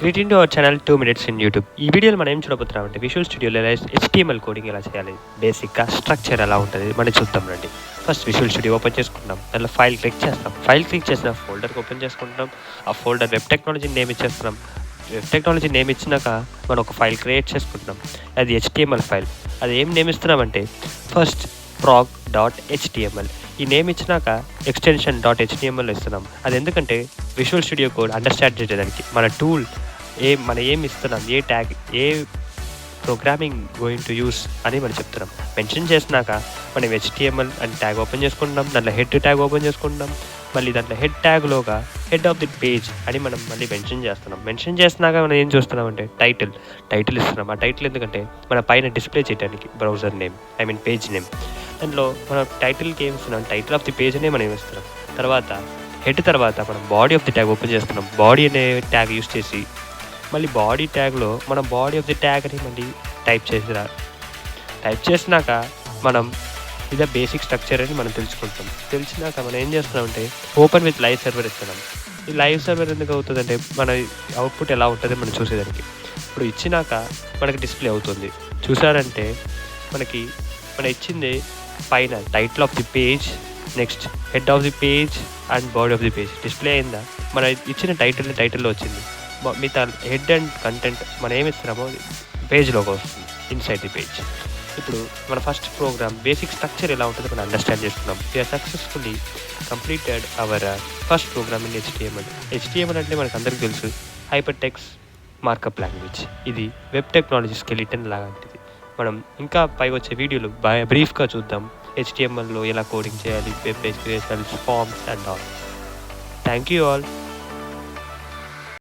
Greeting to our channel 2 minutes in YouTube. ఈ వీడియోలో మనం ఏం చూడబోతున్నామంటే విజువల్ స్టూడియోలో ఎలా HTML కోడింగ్ ఎలా చేయాలి, బేసిక్గా స్ట్రక్చర్ ఎలా ఉంటుంది మనం చూద్దాం రండి. ఫస్ట్ విజువల్ స్టూడియో ఓపెన్ చేసుకుంటాం, దానిలో ఫైల్ క్లిక్ చేస్తాం. ఫైల్ క్లిక్ చేసిన ఫోల్డర్కి ఓపెన్ చేసుకుంటాం. ఆ ఫోల్డర్ వెబ్ టెక్నాలజీ నేమ్ ఇచ్చేస్తున్నాం. వెబ్ టెక్నాలజీ నేమ్ ఇచ్చినాక మనం ఒక ఫైల్ క్రియేట్ చేసుకుంటున్నాం. అది HTML ఫైల్. అది ఏం నేమ్ ఇస్తున్నామంటే ఫస్ట్ prog.html. ఈ నేమ్ ఇచ్చినాక ఎక్స్టెన్షన్ .html ఇస్తున్నాం. అది ఎందుకంటే విజువల్ స్టూడియో కోడ్ అండర్స్టాండ్ చేయడానికి మన టూల్ మనం ఏమి ఇస్తున్నాం, a tag, a programming going to use అని మనం చెప్తున్నాం. మెన్షన్ చేసినాక మనం HTML అని ట్యాగ్ ఓపెన్ చేసుకుంటాం. దాంట్లో హెడ్ ట్యాగ్ ఓపెన్ చేసుకుంటాం. మళ్ళీ దాంట్లో హెడ్ ట్యాగ్లోగా హెడ్ ఆఫ్ ది పేజ్ అని మనం మళ్ళీ మెన్షన్ చేస్తున్నాం. మెన్షన్ చేసినాక మనం ఏం చూస్తున్నామంటే టైటిల్ ఇస్తున్నాం. ఆ టైటిల్ ఎందుకంటే మన పైన డిస్ప్లే చేయడానికి బ్రౌజర్ నేమ్, పేజ్ నేమ్. దాంట్లో మనం టైటిల్కి ఏమి ఇస్తున్నాం, టైటిల్ ఆఫ్ ది పేజ్ అనే మనం ఇస్తున్నాం. తర్వాత హెడ్ తర్వాత మనం body of the tag open చేస్తున్నాం. బాడీ అనే ట్యాగ్ యూస్ చేసి మళ్ళీ బాడీ ట్యాగ్లో మనం బాడీ ఆఫ్ ది ట్యాగ్ అని మళ్ళీ టైప్ చేసినాక మనం ఇదే బేసిక్ స్ట్రక్చర్ అని మనం తెలుసుకుంటాం. తెలిసినాక మనం ఏం చేస్తున్నామంటే ఓపెన్ విత్ లైవ్ సర్వర్ ఇస్తున్నాం. ఈ లైవ్ సర్వర్ ఎందుకు అవుతుందంటే మన అవుట్పుట్ ఎలా ఉంటుంది మనం చూసేదానికి. ఇప్పుడు ఇచ్చినాక మనకి డిస్ప్లే అవుతుంది. చూసారంటే మనకి మనం ఇచ్చింది పైన title of the page, next head of the page and body of the page display అయిందా. మన ఇచ్చిన టైటిల్లో వచ్చింది. మిగతా హెడ్ అండ్ కంటెంట్ మనం ఏమి ఇస్తున్నామో పేజ్లోకి వస్తుంది, ఇన్సైడ్ ది పేజ్. ఇప్పుడు మన ఫస్ట్ ప్రోగ్రామ్ బేసిక్ స్ట్రక్చర్ ఎలా ఉంటుందో మనం అండర్స్టాండ్ చేసుకున్నాం. We are successfully completed our first program in HTML అంటే మనకు అందరికీ తెలుసు, హైపర్ టెక్స్ట్ మార్కప్ లాంగ్వేజ్. ఇది వెబ్ టెక్నాలజీ స్కెలిటన్ లాంటిది. మనం ఇంకా పైకి వచ్చే వీడియోలు బ్రీఫ్గా చూద్దాం. HTMLలో ఎలా కోడింగ్ చేయాలి, web page creations, forms and all. Thank you all.